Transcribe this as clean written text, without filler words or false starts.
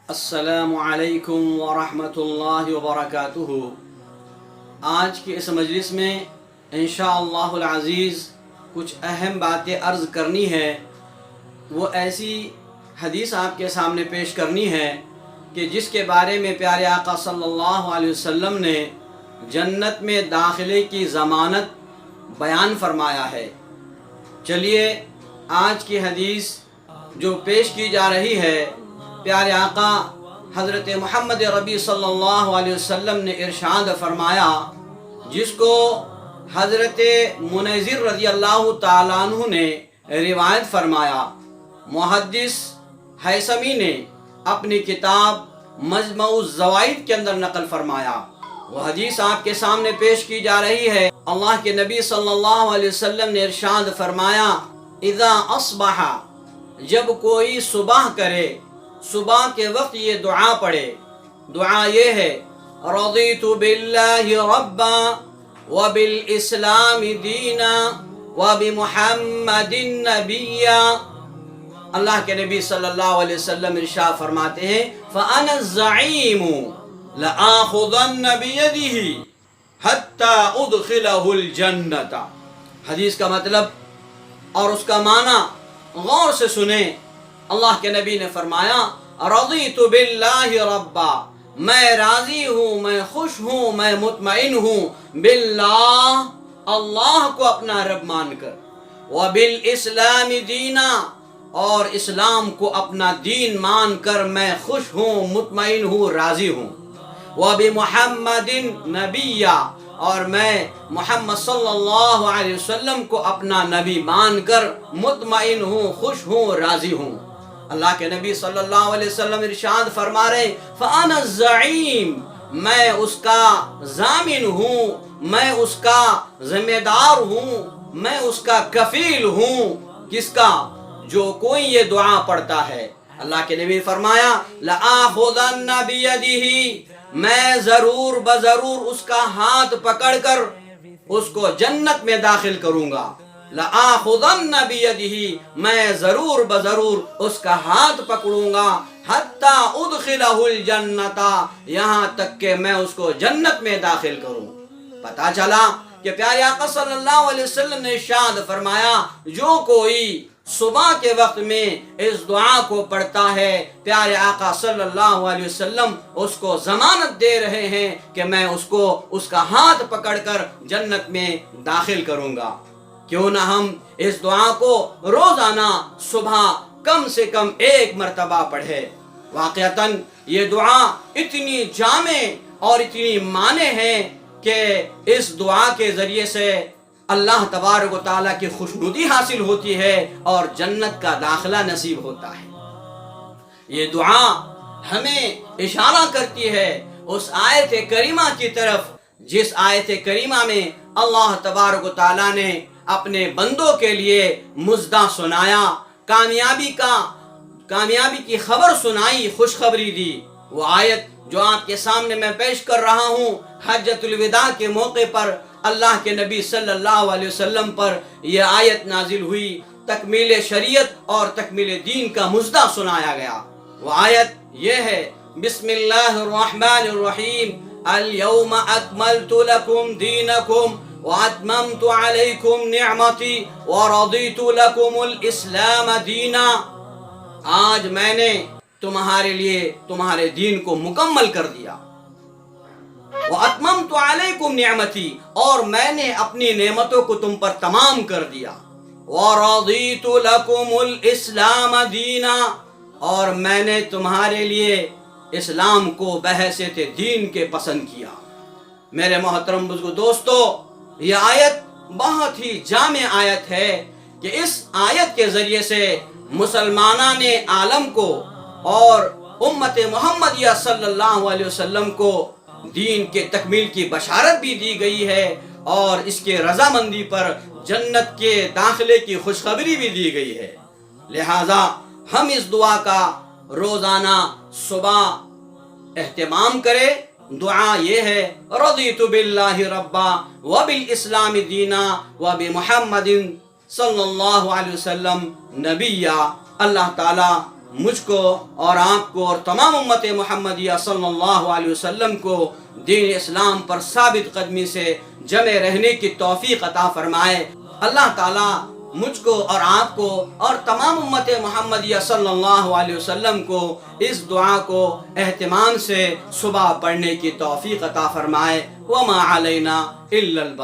السلام علیکم ورحمۃ اللہ وبرکاتہ۔ آج کی اس مجلس میں انشاءاللہ العزیز کچھ اہم باتیں عرض کرنی ہے۔ وہ ایسی حدیث آپ کے سامنے پیش کرنی ہے کہ جس کے بارے میں پیارے آقا صلی اللہ علیہ وسلم نے جنت میں داخلے کی ضمانت بیان فرمایا ہے۔ چلیے آج کی حدیث جو پیش کی جا رہی ہے، پیارے آقا حضرت محمد ربی صلی اللہ علیہ وسلم نے ارشاد فرمایا، جس کو حضرت منذر رضی اللہ تعالیٰ عنہ نے روایت فرمایا۔ محدث ہیثمی نے اپنی کتاب مجمع الزوائد کے اندر نقل فرمایا۔ وہ حدیث آپ کے سامنے پیش کی جا رہی ہے۔ اللہ کے نبی صلی اللہ علیہ وسلم نے ارشاد فرمایا، اذا اصبح، جب کوئی صبح کرے، صبح کے وقت یہ دعا پڑھے۔ دعا یہ ہے، رضیت باللہ ربا وبالاسلام دینا وبمحمد نبیا۔ اللہ کے نبی صلی اللہ علیہ وسلم ارشاد فرماتے ہیں، فانا الزعیم لآخذن بیدہ حتی ادخلہ الجنت۔ حدیث کا مطلب اور اس کا معنی غور سے سنیں۔ اللہ کے نبی نے فرمایا، رضیت باللہ ربا، میں راضی ہوں، میں خوش ہوں، میں مطمئن ہوں باللہ، اللہ کو اپنا رب مان کر، وبالاسلام دینا، اور اسلام کو اپنا دین مان کر میں خوش ہوں، مطمئن ہوں، راضی ہوں، وبمحمد نبیا، اور میں محمد صلی اللہ علیہ وسلم کو اپنا نبی مان کر مطمئن ہوں، خوش ہوں، راضی ہوں۔ اللہ کے نبی صلی اللہ علیہ وسلم ارشاد فرما رہے، فانا الزعیم، میں اس کا ضامن ہوں، میں اس کا ذمہ دار ہوں، میں اس کا کفیل ہوں۔ کس کا؟ جو کوئی یہ دعا پڑھتا ہے۔ اللہ کے نبی فرمایا، لآخذن بیدہ، میں ضرور بضرور اس کا ہاتھ پکڑ کر اس کو جنت میں داخل کروں گا۔ لآخذن بیدہ، میں ضرور بضرور اس کا ہاتھ پکڑوں گا، حتی ادخلہ الجنت، یہاں تک کہ میں اس کو جنت میں داخل کروں۔ پتہ چلا کہ پیارے آقا صلی اللہ علیہ وسلم نے ارشاد فرمایا، جو کوئی صبح کے وقت میں اس دعا کو پڑھتا ہے، پیارے آقا صلی اللہ علیہ وسلم اس کو ضمانت دے رہے ہیں کہ میں اس کو اس کا ہاتھ پکڑ کر جنت میں داخل کروں گا۔ کیوں نہ ہم اس دعا کو روزانہ صبح کم سے کم ایک مرتبہ پڑھے۔ واقعتاً یہ دعا اتنی جامع اور اتنی معنی ہے کہ اس دعا کے ذریعے سے اللہ تبارک و تعالیٰ کی خوشنودی حاصل ہوتی ہے اور جنت کا داخلہ نصیب ہوتا ہے۔ یہ دعا ہمیں اشارہ کرتی ہے اس آیت کریمہ کی طرف، جس آیت کریمہ میں اللہ تبارک و تعالیٰ نے اپنے بندوں کے لیے مژدہ سنایا، کامیابی کی خبر سنائی، خوشخبری دی۔ وہ آیت جو آپ کے سامنے میں پیش کر رہا ہوں، حجۃ الوداع کے موقع پر اللہ کے نبی صلی اللہ علیہ وسلم پر یہ آیت نازل ہوئی، تکمیل شریعت اور تکمیل دین کا مژدہ سنایا گیا۔ وہ آیت یہ ہے، بسم اللہ الرحمن الرحیم، الیوم اکملت لکم دینکم واتممت علیکم نعمتی ورضیت لکم الاسلام دینا۔ آج میں نے تمہارے لیے تمہارے دین کو مکمل کر دیا۔ وَأَتْمَمْتُ عَلَيْكُمْ نِعْمَتِي، اور میں نے اپنی نعمتوں کو تم پر تمام کر دیا۔ وَرَضِيتُ لَكُمُ الْإِسْلَامَ دِينًا، اور میں نے تمہارے لیے اسلام کو بحیثیت دین کے پسند کیا۔ میرے محترم بزرگ دوستو، یہ آیت بہت ہی جامع آیت ہے کہ اس آیت کے ذریعے سے مسلمانان عالم کو اور امت محمدیہ صلی اللہ علیہ وسلم کو دین کے تکمیل کی بشارت بھی دی گئی ہے اور اس کے رضامندی پر جنت کے داخلے کی خوشخبری بھی دی گئی ہے۔ لہذا ہم اس دعا کا روزانہ صبح اہتمام کریں۔ دعا یہ ہے، رضیت باللہ ربا وبالاسلام دینا وبمحمد صلی اللہ علیہ وسلم نبیہ۔ اللہ تعالی مجھ کو اور آپ کو اور تمام امت محمدیہ صلی اللہ علیہ وسلم کو دین اسلام پر ثابت قدمی سے جمع رہنے کی توفیق عطا فرمائے۔ اللہ تعالیٰ مجھ کو اور آپ کو اور تمام امت محمدیہ صلی اللہ علیہ وسلم کو اس دعا کو اہتمام سے صبح پڑھنے کی توفیق عطا فرمائے۔ وما علینا الا البلاغ۔